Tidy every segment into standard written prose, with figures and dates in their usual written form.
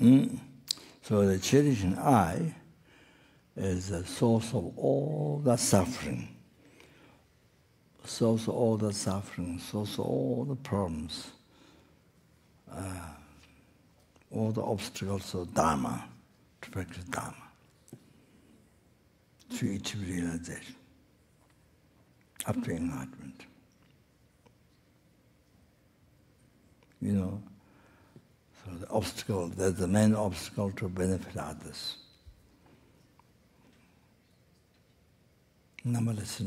So the cherishing I is the source of all the suffering. Source of all the suffering, source of all the problems, all the obstacles of Dharma, to practice Dharma, to achieve realization, up to enlightenment. You know, so the obstacle, that's the main obstacle to benefit others. Numberless.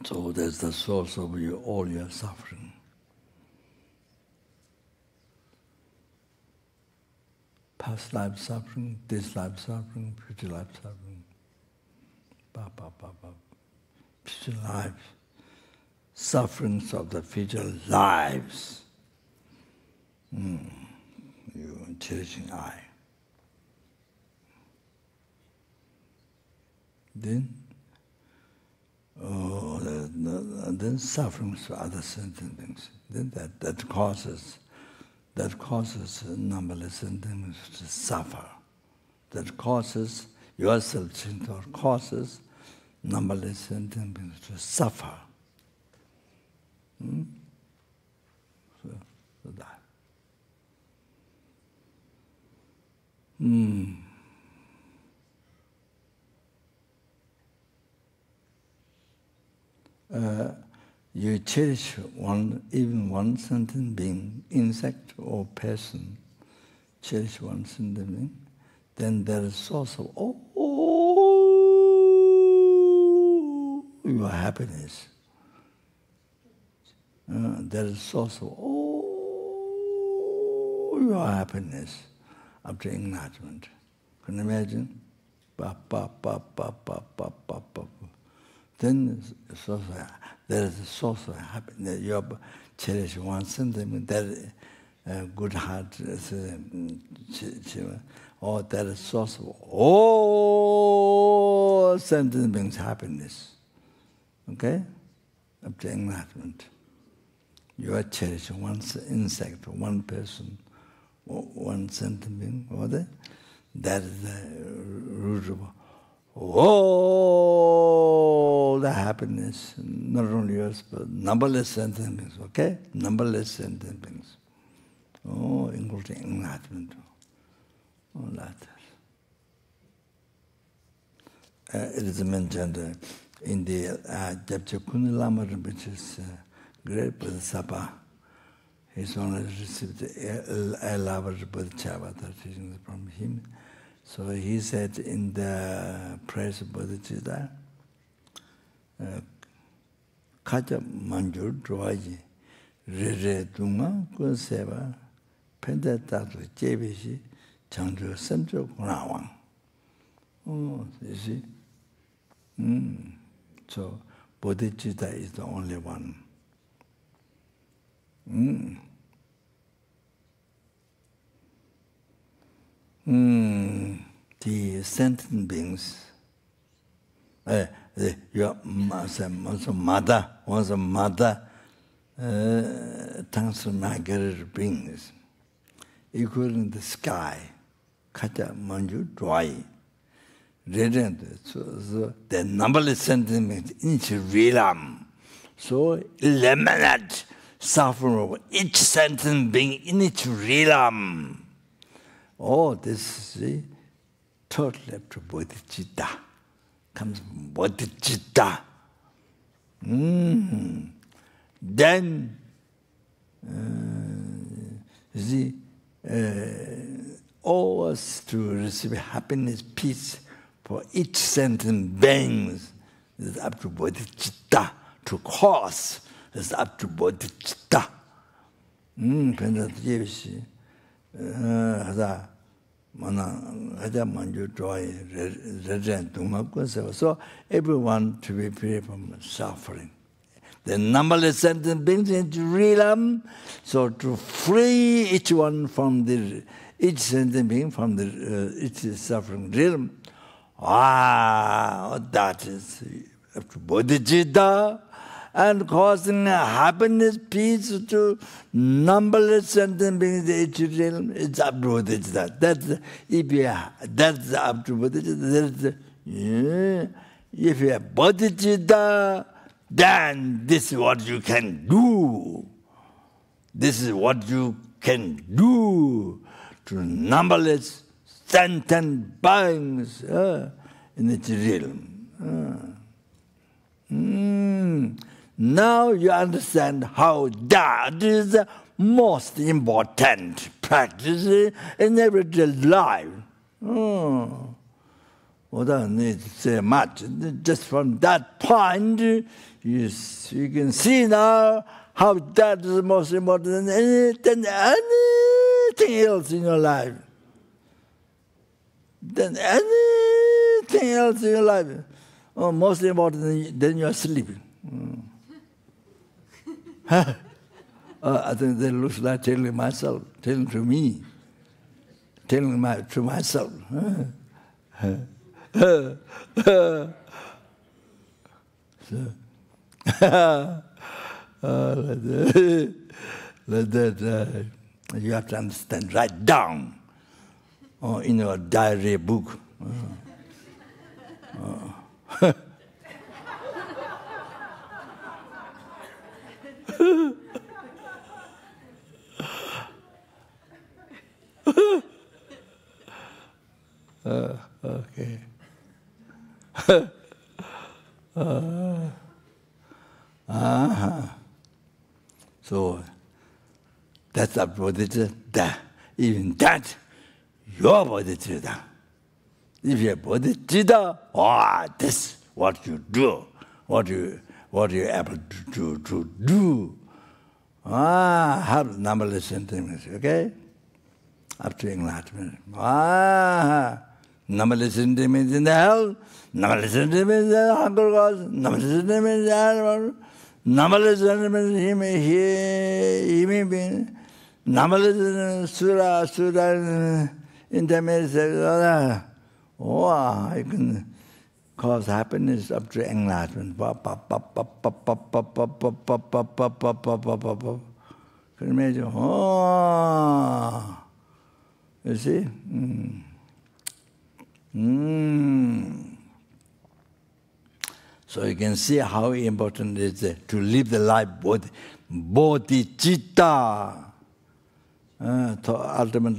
So that's the source of all your suffering. Past life suffering, this life suffering, future life suffering. Future life. Sufferings of the future lives. You cherishing I. Then sufferings for other sentient beings. Then that causes numberless sentient beings to suffer. That causes yourself or causes numberless sentient beings to suffer. So that. You cherish even one sentient being, insect or person, cherish one sentient being, then there is source of all your happiness. There is source of all your happiness after enlightenment. Can you imagine? Then there is a source of happiness. You cherish one sentiment, that good heart, or there is source of all sentient beings' happiness. Okay? Up to enlightenment. You are cherishing one insect, one person, one sentient being, or that is the root of all the happiness, not only yours, but numberless sentient beings, okay? Numberless sentient beings. Including enlightenment. All that. It is mentioned in the Kyabje Khunu Lama Rinpoche's great Bodhisattva. He's only received elaborate Bodhisattva teachings from him. So he said in the praise of Bodhichitta, Kaja manjur droaji, re dunga kun seva, penda tatu jebishi, changju semjo kunawang. Oh, you see? So Bodhichitta is the only one. The sentient beings, your mother, transmigratory beings, including the sky, Kaja Manju Dwai, radiant, so the numberless sentient beings in each realm. So eliminate suffering of each sentient being in each realm. Oh, this is totally up to Bodhichitta. Comes from Bodhichitta. Then, always to receive happiness, peace for each sentient being is up to Bodhichitta. To cause is up to Bodhichitta. So everyone to be free from suffering. The numberless sentient beings into realm, so to free each one from each sentient being from each suffering realm. That is up to Bodhichitta, and causing happiness, peace to numberless sentient beings in each realm. It's up to Bodhichitta. That's up to Bodhichitta. If you have Bodhichitta, then this is what you can do. This is what you can do to numberless sentient beings in each realm. Now you understand how that is the most important practice in everyday life. We don't need to say much. Just from that point, you can see now how that is the most important than anything else in your life. Than anything else in your life. Most important than your sleep. I think that looks like telling myself, telling to me, telling to myself. Like that, you have to understand, write down in your diary book. Okay. So that's up to Bodhichitta. Even that, your Bodhichitta. If you're Bodhichitta, this is what you do, what you're able to do. Have numberless sentiments, okay? Up to enlightenment. Numberless sentiments in the hell, numberless sentiments in the hunger cause, numberless sentiments in the animal, numberless sentiments in human being, numberless sura intermediate. I can cause happiness up to enlightenment. Can you imagine? You see? So you can see how important it is to live the life bodhicitta, ultimate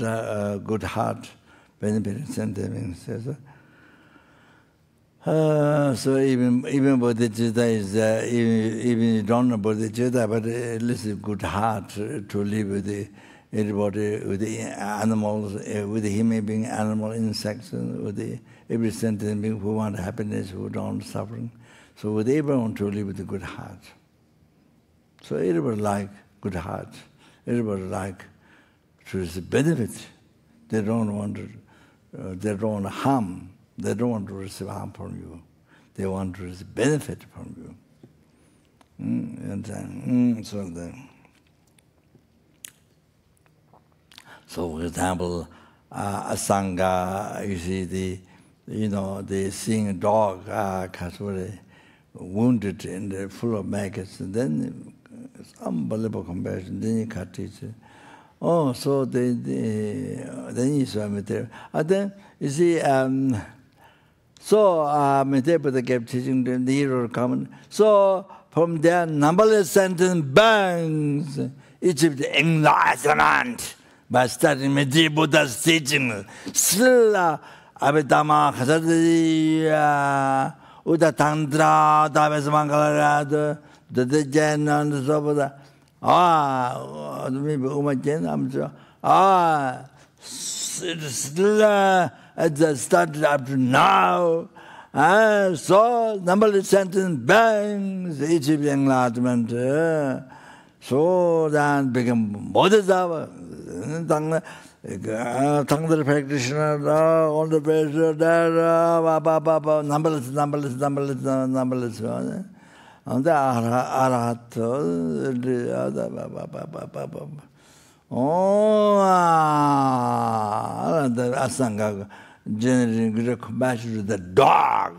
good heart, benefiting sentiments. So even bodhicitta is even you don't know bodhicitta, but at least a good heart to live with everybody, with the animals, with the human being, animal, insects, with every sentient being who want happiness, who don't want suffering. So with everyone to live with a good heart. So everybody like good heart. Everybody like to receive benefit. They don't want to harm. They don't want to receive harm from you. They want to receive benefit from you. So, for example, Asanga, you see they seeing a dog wounded and full of maggots, and then it's unbelievable compassion. Then you cut it. So then you swam it there. And then you see, Buddha kept teaching them the hero common. So from their numberless sentient beings, each of the enlightenment by studying Buddha's teaching. Sila Abhidhamma Khasadiya Uda Tantra Davesamangalarada Dadajan and Zopa. Maybe Umajan, I'm sure. It started up to now. So, numberless sentient beings, each of the enlightenment. So then become Bodhisattva. Tonglen practitioner, all the pressure there, numberless. And the Arahat, the Asanga generating great compassion to the dog.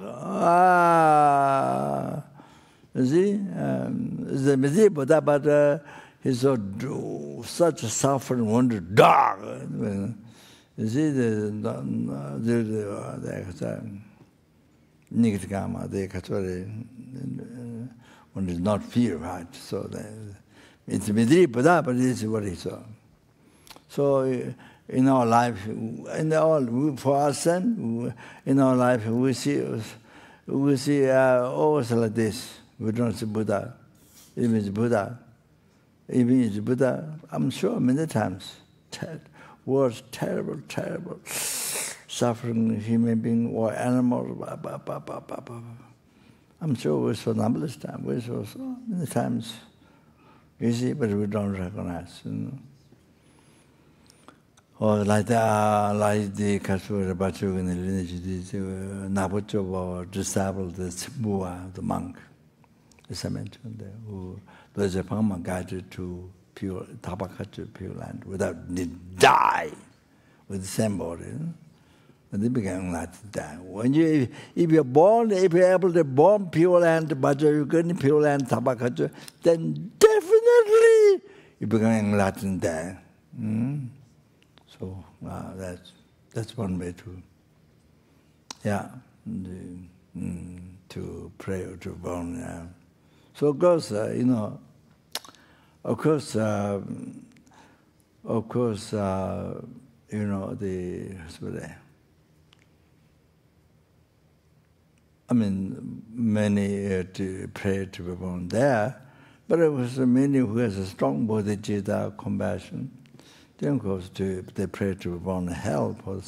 You see, he's a Midi Buddha, but he's such a suffering, wonder dog. You see, the Nikitagama, the Katsuri, one does not fear, right? So it's Midi Buddha, but this is what he saw. So in our life, for us, in our life, we see always like this. We don't see Buddha. Even it's Buddha. Even it's Buddha, I'm sure many times. Was terrible, terrible. Suffering human being or animals. I'm sure we saw numberless times. We saw so many times. You see, but we don't recognize. You know. Or like the Vajrayogini lineage, Nabochoba disabled the Tsibua, the monk, as I mentioned there, who the Japama guided to pure Tabakachu, pure land, without need die with the same body. And they began not to die. When if you're born, if you're able to born pure land, Vajrayogini, pure land, Tabakachu, then definitely you become Latin die. So that's one way to pray or to burn. So of course, many to pray to be born there, but it was many who has a strong Bodhichitta compassion. Then, of course, they pray to be born in hell for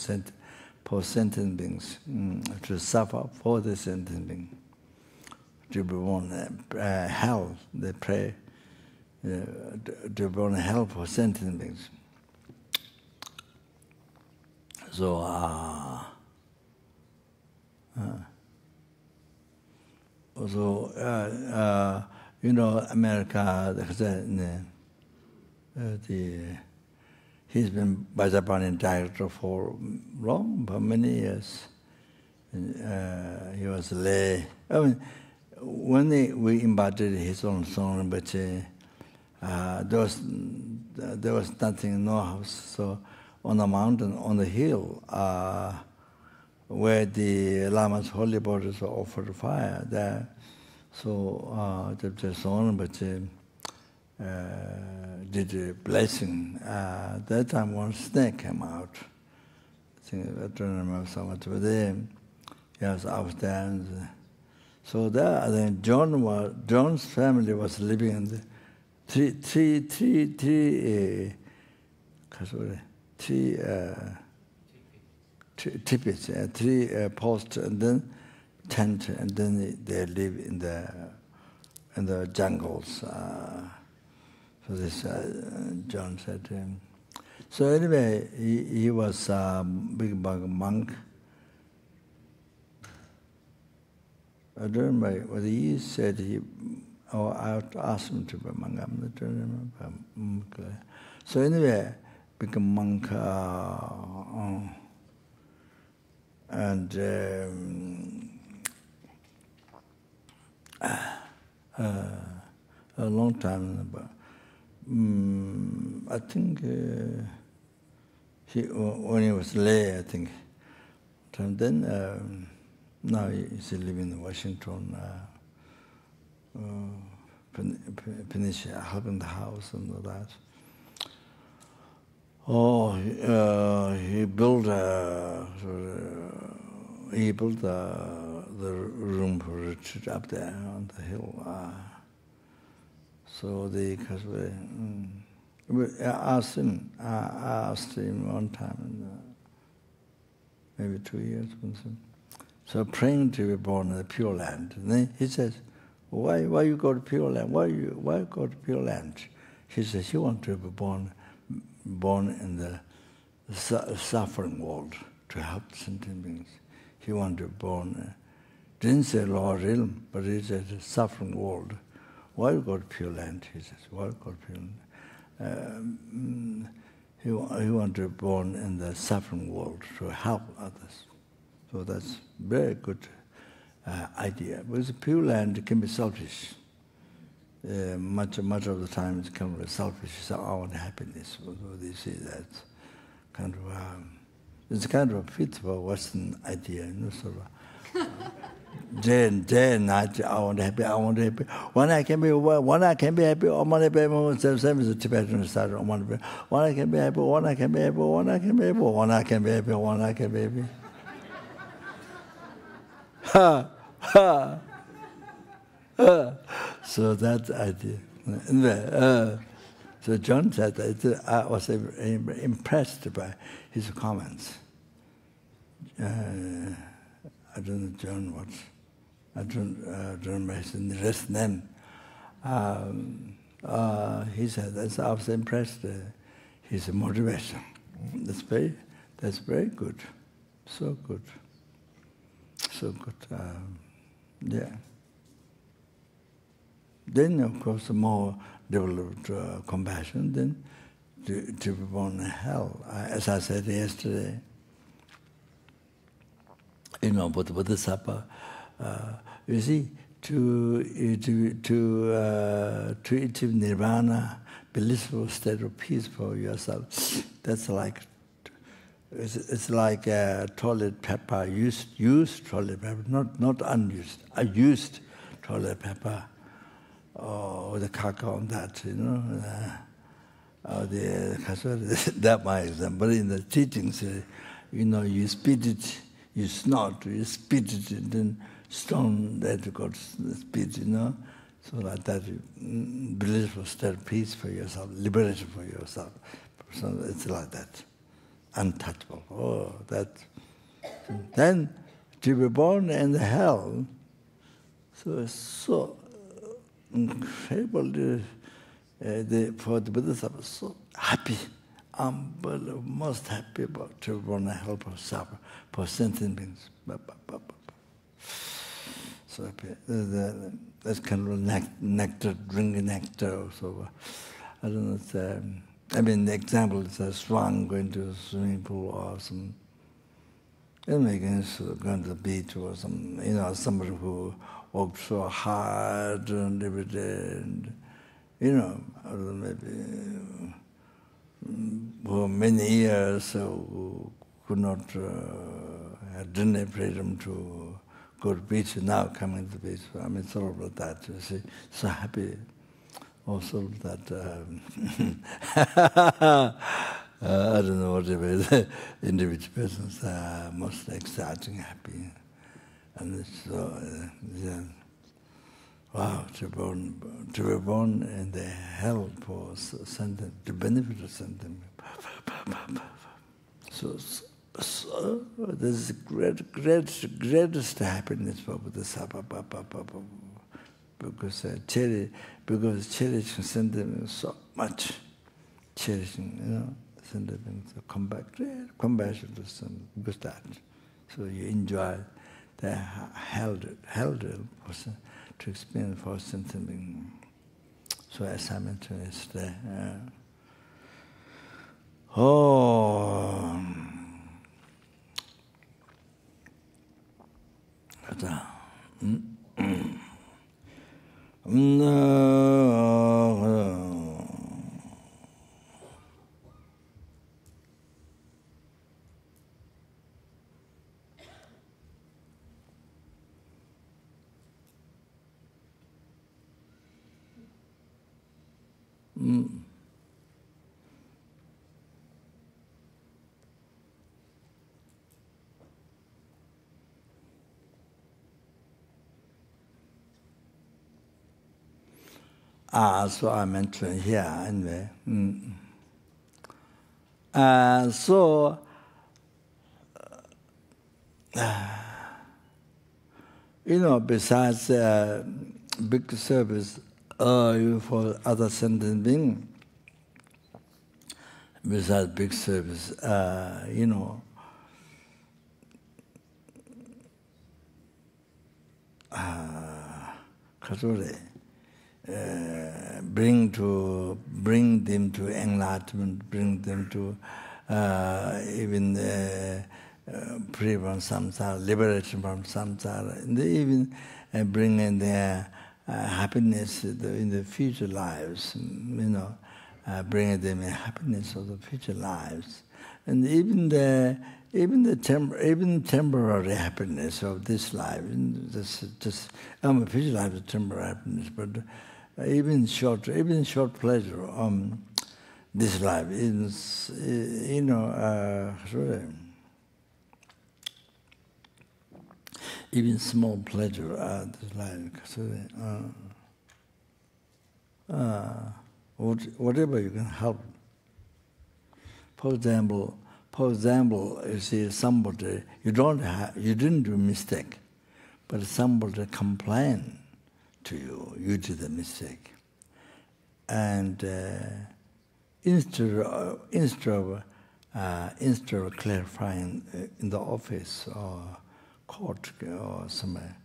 sentient beings, to suffer for the sentient being. To be born in hell, they pray to be born in hell for sentient beings. So, America, he's been Vajrayogini director for many years. He was lay. When we invited his own son, but there was nothing, no house. So on the mountain, on the hill, where the Lama's holy bodies were offered fire there. So the son, but did a blessing. That time one snake came out. I don't remember so much, but then he was upstairs. So there, then John's family was living in the three tipis, three posts, and then tent, and then they live in the jungles. So this John said to him. So anyway, he was a big bug monk. I don't remember whether he said I asked him to be a monk. I don't remember. So anyway, become monk, and a long time. I think when he was lay, I think. And then now he's living in Washington, Peninsula, helping the house and all that. He built the room for retreat up there on the hill. So I asked him one time, maybe 2 years. So praying to be born in the Pure Land. And then he says, why you go to Pure Land? Why go to Pure Land? He says he wants to be born in the suffering world to help sentient beings. He wanted to be born, didn't say lower realm, but he said suffering world. Why you go to Pure Land? He says, why go to Pure Land? He wanted to be born in the suffering world to help others. So that's very good idea. Because Pure Land can be selfish. Much of the time it's kind of selfish. So I want happiness. They say that kind of it's kind of a fit for Western idea, sort of. Day and night, I want happy. When I can be happy, I want to be same as the Tibetan style. When I can be happy, when I can be happy, when I can be happy, when I can be happy, when I can be happy. Ha ha. So that idea. So John said that I was impressed by his comments. I don't know John what. I don't remember the rest name. He said that I was impressed. His motivation. That's very good. So good. So good. Yeah. Then, of course, more developed compassion. Then, to be born in hell. As I said yesterday, but the Bodhisattva, you see, to achieve nirvana, blissful state of peace for yourself, that's like, it's like toilet paper, used toilet paper, not unused, a used toilet paper, or the caca on that, that my example. But in the teachings, you spit it, you snort, you spit it, and then stone that got spit, So like that, blissful state of peace for yourself, liberation for yourself. So it's like that, untouchable. Oh, that. Then to be born in the hell, so it's so incredible. For the Bodhisattva, so happy. Most happy about to want to help or suffer for sentient beings. So happy. That's kind of nectar, drinking nectar or so. I don't know. The example is a swan going to a swimming pool or some. Going to the beach or some. Somebody who worked so hard and every day, and maybe. For many years, who could not didn't freedom to go to the beach, now coming to the beach. It's all about that. You see, so happy. Also that I don't know what the individual persons are most exciting, happy, and so wow, to be born in the hell for sentient, to benefit of sentient. So this is greatest happiness for Bodhisattva. Because cherishing sentient so much, cherishing, sentient, so compassion to sentient, because that. So you enjoy the held person. To experience for sentient being. So as I mentioned yesterday, so I mentioned here anyway. Besides big service for other sentient beings, besides big service, bring them to enlightenment, bring them to even free from samsara, liberation from samsara, and they even bring in their happiness in the future lives, bringing them in happiness of the future lives, and even temporary happiness of this life. Future life is temporary happiness, but even short pleasure this life is, even small pleasure this life. Whatever you can help. For example, you see somebody you didn't do a mistake, but somebody complained to you. You did a mistake, and instead of clarifying in the office or court or somewhere,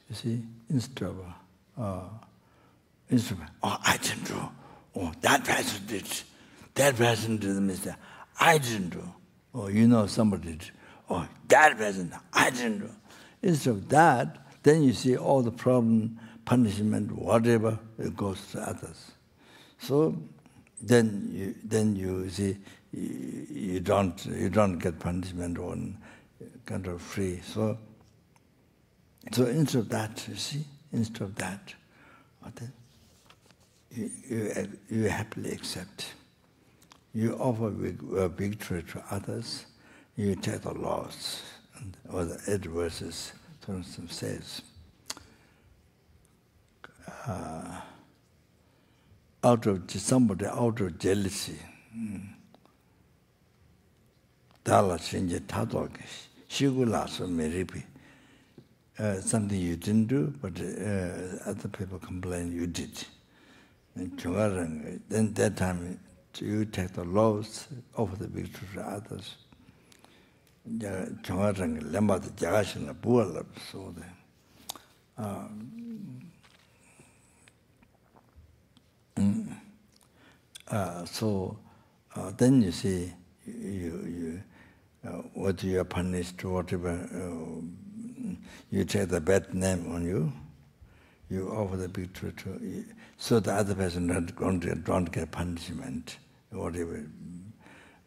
you see, instead of I didn't do, that person did the mistake, I didn't do, somebody did, that person, I didn't do. Instead of that, then you see all the problem, punishment, whatever, it goes to others. So then you see you don't get punishment or kind of free. So instead of that, you see, you happily accept. You offer victory to others. You take the loss, or the adverses. For instance, says, out of jealousy, something you didn't do, but other people complain you did. And then that time you take the loss, offer the victory to others. Then you see, what you are punished, whatever, you take the bad name on you, you offer the victory to, so the other person don't get punishment, whatever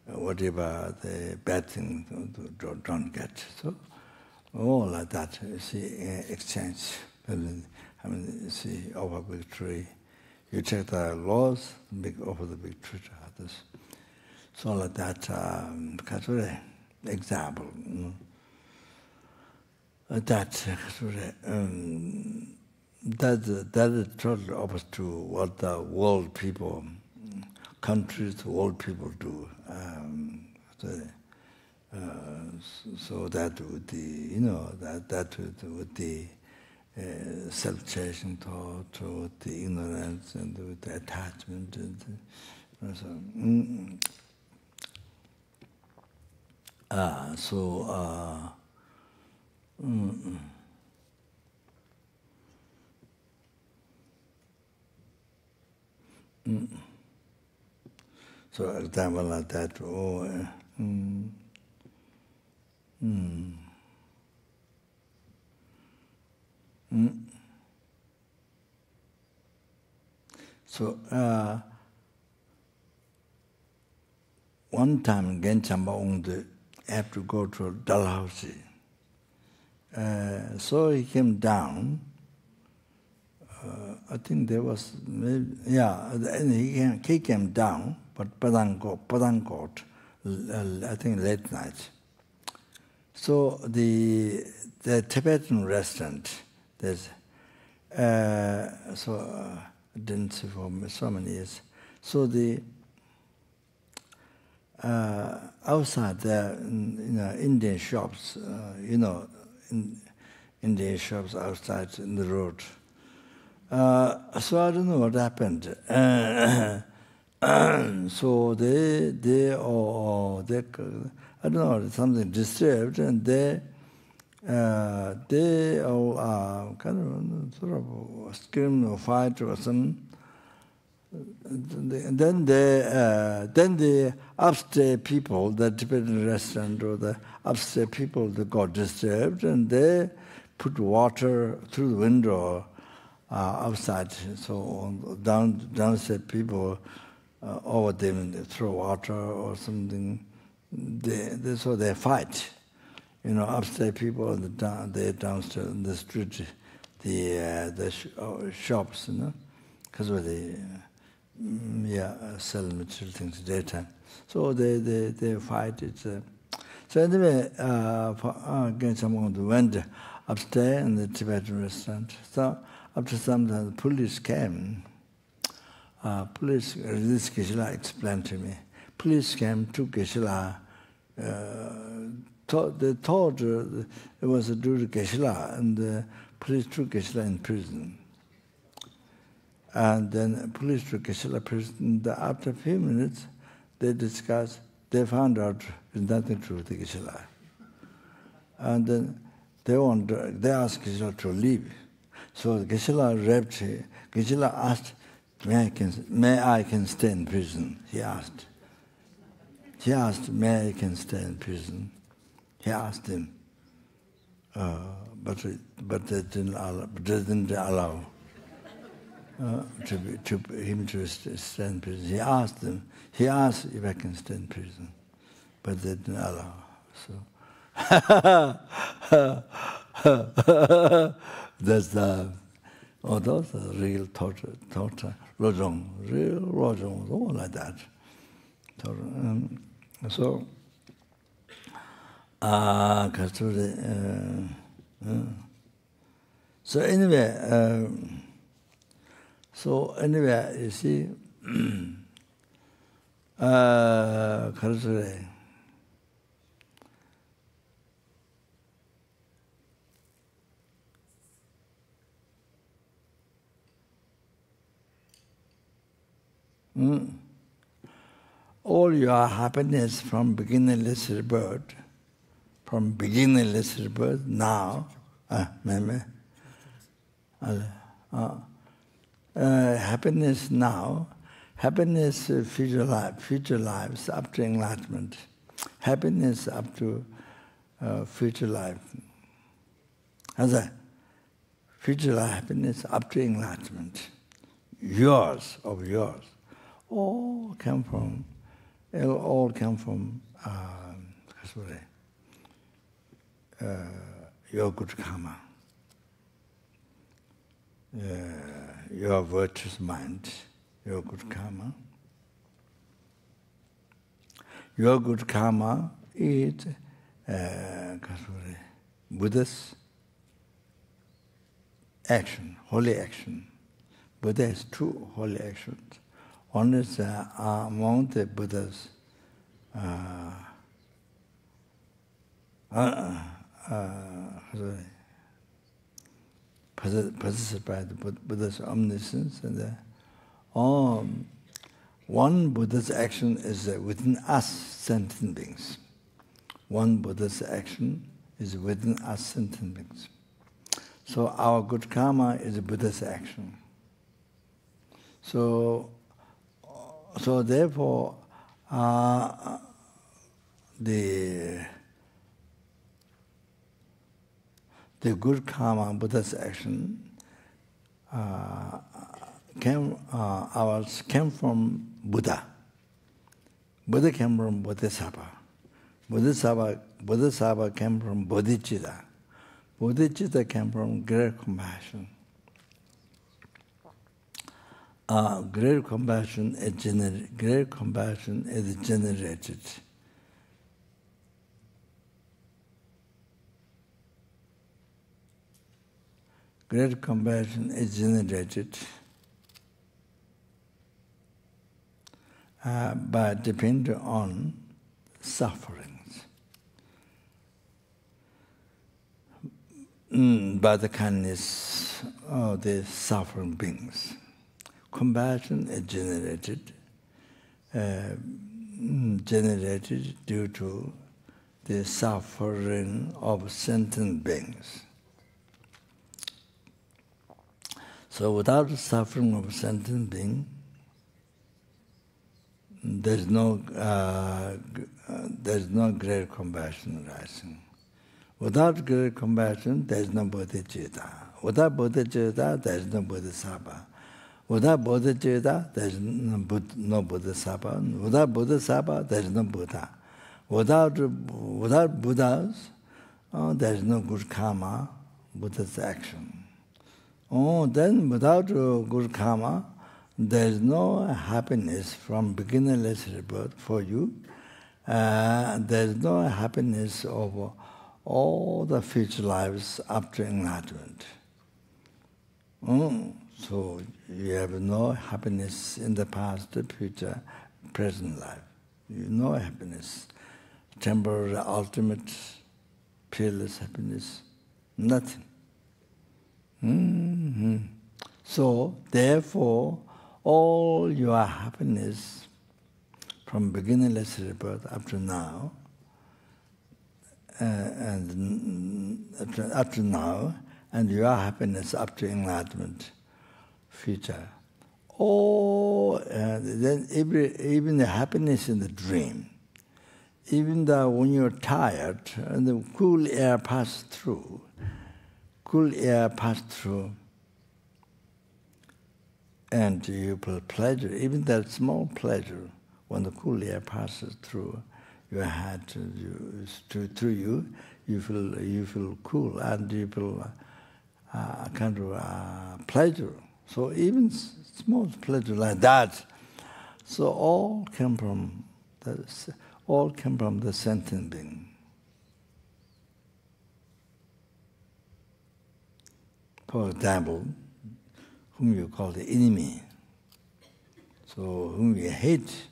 the bad thing don't get. So all like that, you see, exchange. You see, offer victory. You take the loss, offer the victory to others. So like that, example. That is totally opposite to what the world people, countries, world people do. So that would be, that would be self-cherishing thought, with the ignorance and with the attachment. So example like that, So one time Genchamba Ongde had to go to Dalhousie. So he came down. I think there was, and he came down, but Padangkot, I think late night. So the Tibetan restaurant, there's, didn't see for so many years. So the outside there, Indian shops, Indian shops outside in the road. So I don't know what happened. So they I don't know, something disturbed, and they all kind of sort of scream or fight or something. then the upstairs people, the Tibetan restaurant or the upstairs people, they got disturbed, and they put water through the window outside. So downstairs people over them, they throw water or something. So they fight. Upstairs people, they downstairs in the street, the shops, because they sell material things daytime. So they fight. So anyway, someone went upstairs in the Tibetan restaurant. So after some time, the police came. This Geshe-la explained to me. Police came, took Geshe-la. They thought it was due to Geshe-la, and the police took Geshe-la in prison. And then police took Geshe-la prison. After a few minutes, they discussed. They found out there's nothing true with the Geshe-la. And then they asked Geshe-la to leave. So Geshe-la raped her. Geshe-la asked, may I can stay in prison? He asked. He asked, may I can stay in prison? He asked him, but they didn't allow him to stay in prison. He asked if I can stay in prison, but they didn't allow. So that's those are real torture, lojong, real lojong, all like that. So. So anyway, you see, all your happiness from beginningless rebirth, now, happiness now, happiness future lives up to enlightenment, happiness up to future life. As a future life happiness up to enlightenment, yours, all come from your good karma, your virtuous mind, your good karma. Your good karma is Buddha's action, holy action. Buddha has two holy actions. One is among the Buddha's possessed by the Buddha's omniscience, and one Buddha's action is within us sentient beings. One Buddha's action is within us sentient beings. So our good karma is a Buddha's action. So therefore, the good karma, Buddha's action, came from Buddha. Buddha came from Bodhisattva. Bodhisattva came from Bodhichitta. Bodhichitta came from great compassion. Great compassion is generated. Great compassion is generated by depending on sufferings, by the kindness of the suffering beings. Compassion is generated due to the suffering of sentient beings. So without the suffering of sentient being, there's no great compassion arising. Without great compassion, there is no bodhicitta. Without bodhicitta, there is no bodhisattva. Without bodhicitta, there is no bodhisattva. Without bodhisattva, there is no Buddha. Without Buddhas, there is no good karma, Buddha's action. Then without good karma, there is no happiness from beginnerless rebirth for you. There is no happiness of all the future lives after enlightenment. So you have no happiness in the past, the future, present life. You have no happiness. Temporary, ultimate, peerless happiness, nothing. So, therefore, all your happiness from beginningless rebirth up to now, and your happiness up to enlightenment, future, then even the happiness in the dream, even though when you're tired and the cool air passes through, and you feel pleasure, even that small pleasure, when the cool air passes through your head, through you, you feel cool and you feel kind of pleasure. So even small pleasure like that. So all came from the sentient being. For example, whom you call the enemy, so whom you hate,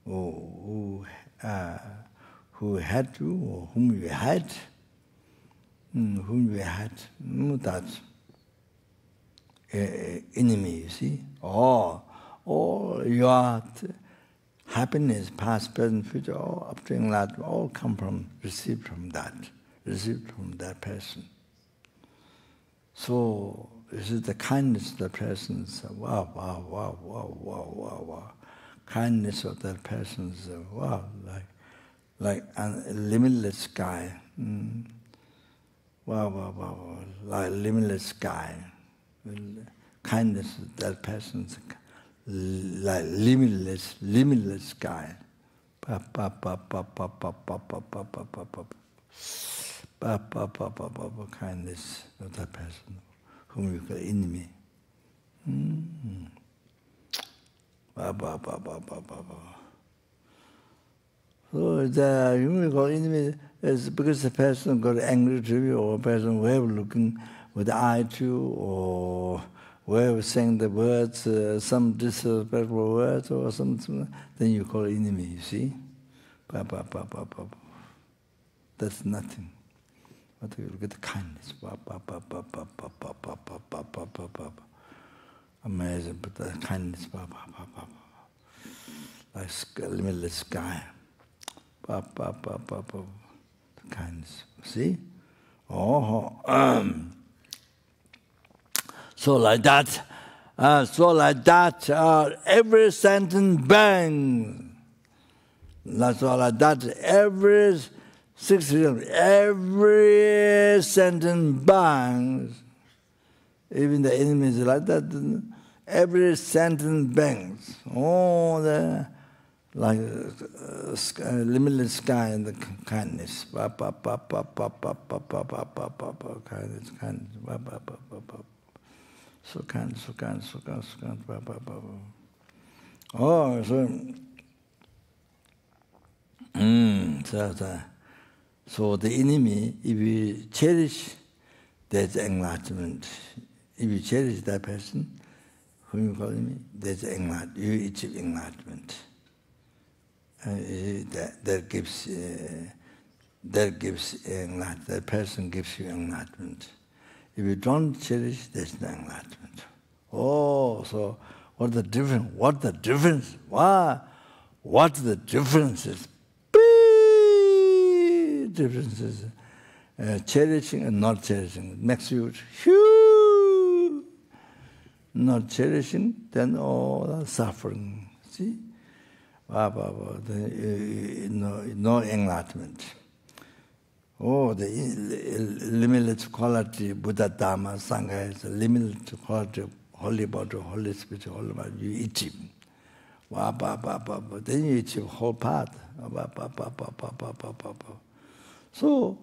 or who had you, or whom you had, that's enemy, you see. All your happiness, past, present, future, all up to enlightenment, all come from, received from that person. So this is the kindness of the person. Wow. Kindness of that person is wow, like a limitless sky. Wow, like limitless sky. Kindness of that person is like limitless sky. Kindness of that person whom you call enemy. So the whom you call enemy is because the person got angry to you, or a person way of looking with the eye to you, or way of saying the words, some disrespectful words or something, then you call enemy, you see? That's nothing. But you look at the kindness. Amazing, but the kindness, like limitless sky. The kindness. See? So like that, every sentence bang. That's all like that. Every 6 years, every sentence bangs. Even the enemies like that. Every sentence bangs. Like limitless sky and the kindness. Kindness. So kind. So the enemy, if you cherish, there's enlightenment. If you cherish that person, whom you call enemy, there's enlightenment. You achieve enlightenment. That gives enlightenment. That person gives you enlightenment. If you don't cherish, there's no enlightenment. So what the difference? What the difference is? Big differences. Cherishing and not cherishing makes you huge. not cherishing, then all the suffering. See? No enlightenment. Oh, the limitless quality Buddha Dharma Asanga is a limitless quality of Holy Body, Holy Spirit, Holy Body. You achieve. Then you achieve whole path. So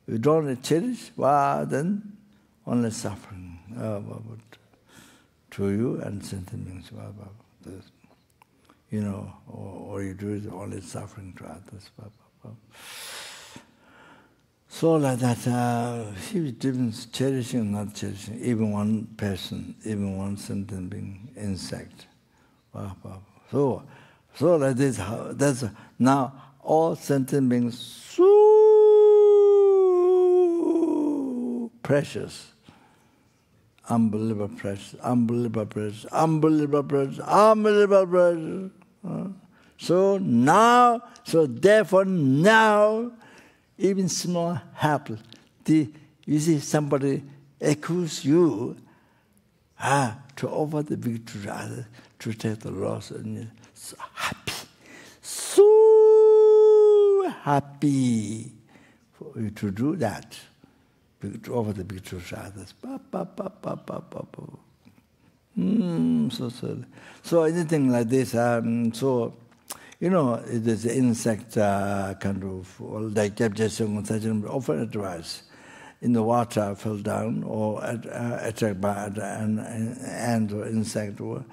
you don't cherish, then only suffering to you and sentient beings. You know, or you do is only suffering to others. So like that, huge difference, cherishing, not cherishing, even one person, even one sentient being, insect. So like this, that's now all sentient beings so precious, unbelievable precious, unbelievable precious, unbelievable precious, unbelievable precious. So therefore now, even small help. You see somebody accuse you to offer the victory to others, to take the loss, and you're so happy for you to do that, to offer the victory to others. So anything like this, you know, it is an insect kind of, like Kyabje Khunu often advice. In the water, fell down, or attacked by an ant or insect, or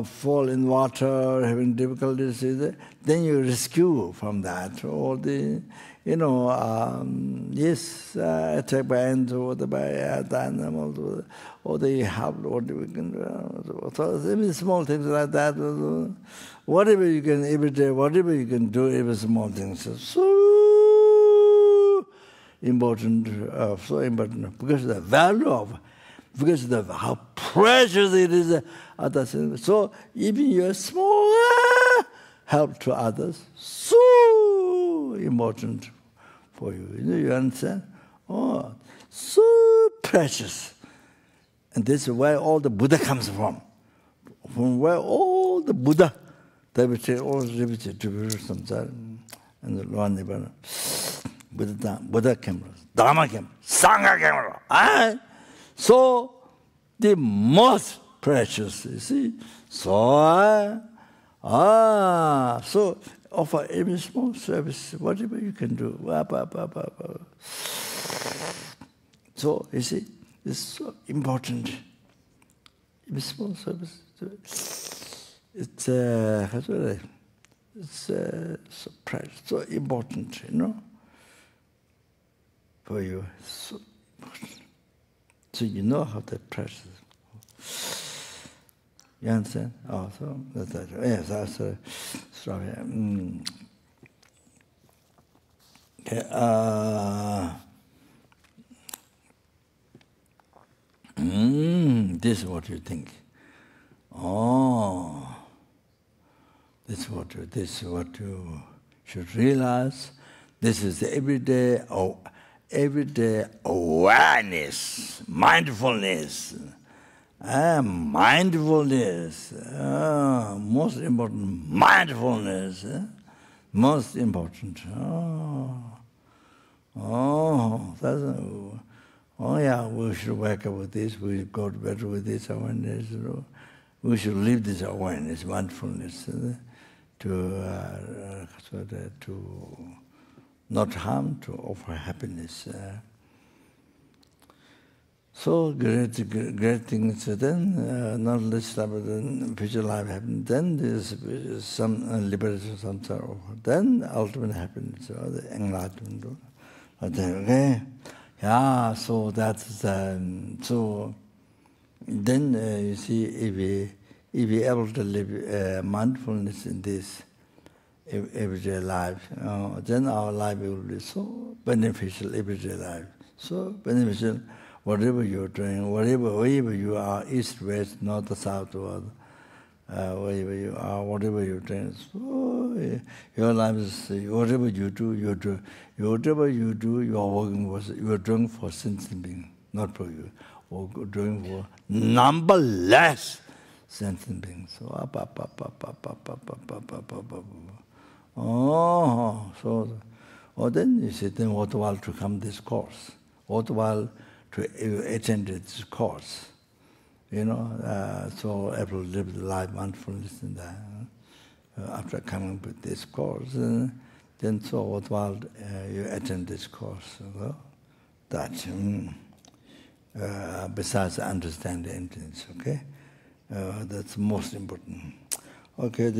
fall in water, having difficulties, then you rescue from that. Or attacked by ants or by animals, or they have, or we can do. So small things like that. Whatever you can every day, whatever you can do, every small things. So important, because of the value of, because of how precious it is. So even your small help to others, so important for you. You understand? Oh, so precious. And this is where all the Buddha comes from. From where all the Buddha, they will say, all repeated to samsara, and the Lord Nibbana. Buddha came, Dharma came, Sangha came. So the most precious, you see. So offer every small service, whatever you can do. So you see, it's so important. Every small service. It's so precious, so important, for you. So important. So you know how that precious. You understand? Oh, so that's that. Yes, that's sorry. Okay. This is what you think. Oh, this is what you should realize. This is the everyday awareness, mindfulness. Mindfulness, most important, mindfulness, most important. We should wake up with this, we go to bed with this awareness. We should live this awareness, mindfulness, to not harm, to offer happiness. So great things. Then not less but then future life happens. Then there's some liberation, some sorrow. Then ultimate happiness, or the enlightenment. Okay, yeah. So that's so. Then you see, if we able to live mindfulness in this everyday life, then our life will be so beneficial. Everyday life, so beneficial. Whatever you're doing, wherever you are, east, west, north, south, wherever you are, whatever you're doing, so your life is, whatever you do, whatever you do, you are working for, you are doing for sentient being, not for you. or doing for numberless sentient beings. So up. Oh, so then you say, then what while to come this course? What while to attend this course? So able to live the life mindfulness in that. After coming with this course, then so what while you attend this course? Well, that besides understand the intention, okay? That's most important. Okay,